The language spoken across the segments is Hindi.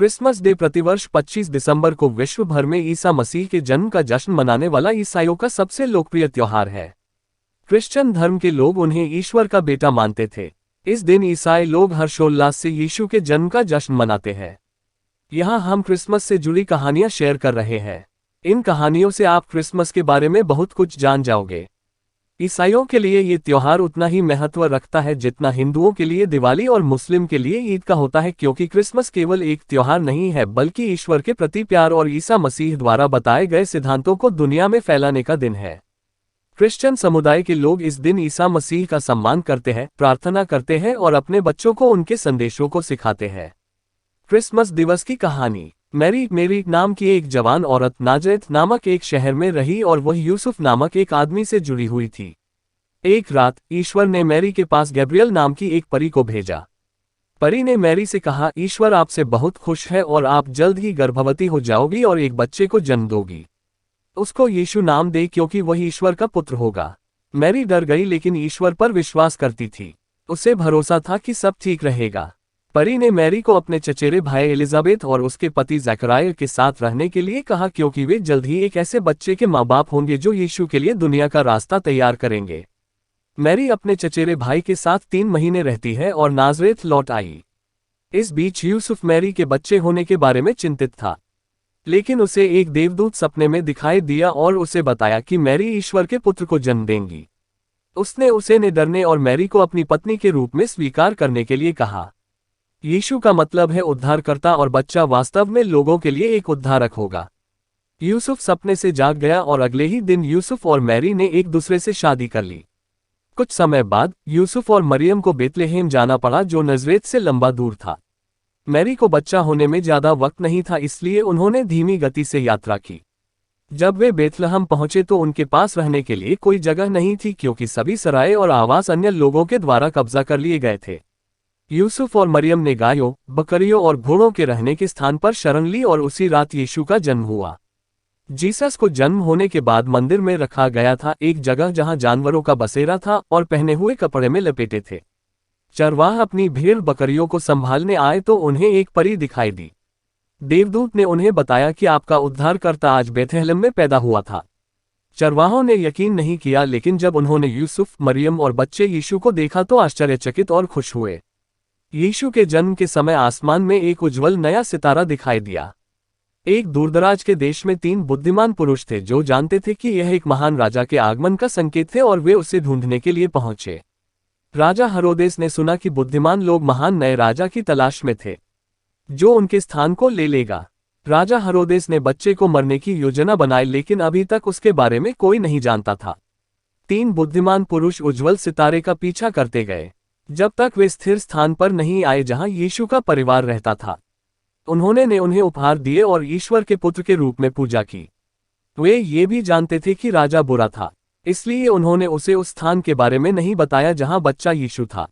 क्रिसमस डे प्रतिवर्ष 25 दिसंबर को विश्व भर में ईसा मसीह के जन्म का जश्न मनाने वाला ईसाइयों का सबसे लोकप्रिय त्योहार है। क्रिश्चियन धर्म के लोग उन्हें ईश्वर का बेटा मानते थे। इस दिन ईसाई लोग हर्षोल्लास से यीशु के जन्म का जश्न मनाते हैं। यहाँ हम क्रिसमस से जुड़ी कहानियां शेयर कर रहे हैं। इन कहानियों से आप क्रिसमस के बारे में बहुत कुछ जान जाओगे। ईसाइयों के लिए ये त्योहार उतना ही महत्व रखता है जितना हिंदुओं के लिए दिवाली और मुस्लिम के लिए ईद का होता है, क्योंकि क्रिसमस केवल एक त्योहार नहीं है बल्कि ईश्वर के प्रति प्यार और ईसा मसीह द्वारा बताए गए सिद्धांतों को दुनिया में फैलाने का दिन है। क्रिश्चियन समुदाय के लोग इस दिन ईसा मसीह का सम्मान करते हैं, प्रार्थना करते हैं और अपने बच्चों को उनके संदेशों को सिखाते हैं। क्रिसमस दिवस की कहानी। मेरी नाम की एक जवान औरत नाजरेत नामक एक शहर में रही और वह यूसुफ नामक एक आदमी से जुड़ी हुई थी। एक रात ईश्वर ने मैरी के पास गैब्रियल नाम की एक परी को भेजा। परी ने मैरी से कहा, ईश्वर आपसे बहुत खुश है और आप जल्द ही गर्भवती हो जाओगी और एक बच्चे को जन्म दोगी। उसको यीशु नाम दे क्योंकि वह ईश्वर का पुत्र होगा। मैरी डर गई लेकिन ईश्वर पर विश्वास करती थी। उसे भरोसा था कि सब ठीक रहेगा। परी ने मैरी को अपने चचेरे भाई एलिजाबेथ और उसके पति ज़कराया के साथ रहने के लिए कहा, क्योंकि वे जल्द ही एक ऐसे बच्चे के माँ बाप होंगे जो यीशु के लिए दुनिया का रास्ता तैयार करेंगे। मैरी अपने चचेरे भाई के साथ 3 महीने रहती है और नाजरेत लौट आई। इस बीच यूसुफ मैरी के बच्चे होने के बारे में चिंतित था, लेकिन उसे एक देवदूत सपने में दिखाई दिया और उसे बताया कि मैरी ईश्वर के पुत्र को जन्म देंगी। उसने उसे ने डरने और मैरी को अपनी पत्नी के रूप में स्वीकार करने के लिए कहा। यीशु का मतलब है उद्धारकर्ता और बच्चा वास्तव में लोगों के लिए एक उद्धारक होगा। यूसुफ सपने से जाग गया और अगले ही दिन यूसुफ और मैरी ने एक दूसरे से शादी कर ली। कुछ समय बाद यूसुफ और मरियम को बेतलेहम जाना पड़ा, जो नजरेत से लंबा दूर था। मैरी को बच्चा होने में ज्यादा वक्त नहीं था, इसलिए उन्होंने धीमी गति से यात्रा की। जब वे बेतलहम पहुंचे तो उनके पास रहने के लिए कोई जगह नहीं थी, क्योंकि सभी सराय और आवास अन्य लोगों के द्वारा कब्जा कर लिए गए थे। यूसुफ और मरियम ने गायों, बकरियों और घोड़ों के रहने के स्थान पर शरण ली और उसी रात यीशु का जन्म हुआ। जीसस को जन्म होने के बाद मंदिर में रखा गया था, एक जगह जहां जानवरों का बसेरा था और पहने हुए कपड़े में लपेटे थे। चरवाह अपनी भेड़ बकरियों को संभालने आए तो उन्हें एक परी दिखाई दी। देवदूत ने उन्हें बताया कि आपका उद्धारकर्ता आज बेथलेहम में पैदा हुआ था। चरवाहों ने यकीन नहीं किया, लेकिन जब उन्होंने यूसुफ, मरियम और बच्चे यीशु को देखा तो आश्चर्यचकित और खुश हुए। यीशु के जन्म के समय आसमान में एक उज्ज्वल नया सितारा दिखाई दिया। एक दूरदराज के देश में 3 बुद्धिमान पुरुष थे जो जानते थे कि यह एक महान राजा के आगमन का संकेत थे और वे उसे ढूंढने के लिए पहुंचे। राजा हेरोदेस ने सुना कि बुद्धिमान लोग महान नए राजा की तलाश में थे, जो उनके स्थान को ले लेगा। राजा हेरोदेस ने बच्चे को मरने की योजना बनाई, लेकिन अभी तक उसके बारे में कोई नहीं जानता था। 3 बुद्धिमान पुरुष उज्ज्वल सितारे का पीछा करते गए, जब तक वे स्थिर स्थान पर नहीं आए जहां यीशु का परिवार रहता था। उन्होंने उन्हें उपहार दिए और ईश्वर के पुत्र के रूप में पूजा की। वे ये भी जानते थे कि राजा बुरा था, इसलिए उन्होंने उसे उस स्थान के बारे में नहीं बताया जहां बच्चा यीशु था।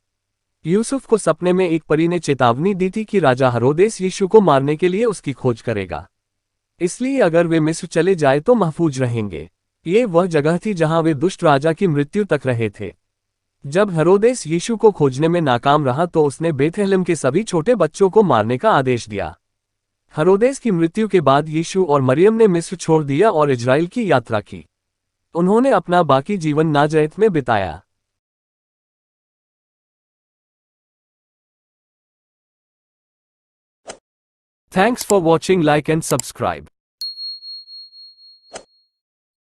यूसुफ को सपने में एक परी ने चेतावनी दी थी कि राजा हेरोदेस यीशु को मारने के लिए उसकी खोज करेगा, इसलिए अगर वे मिस्र चले जाए तो महफूज रहेंगे। ये वह जगह थी जहां वे दुष्ट राजा की मृत्यु तक रहे थे। जब हेरोदेस यीशु को खोजने में नाकाम रहा तो उसने बेथलेहम के सभी छोटे बच्चों को मारने का आदेश दिया। हेरोदेस की मृत्यु के बाद यीशु और मरियम ने मिस्र छोड़ दिया और इजराइल की यात्रा की। उन्होंने अपना बाकी जीवन नाजरेत में बिताया। Thanks for watching, like and subscribe.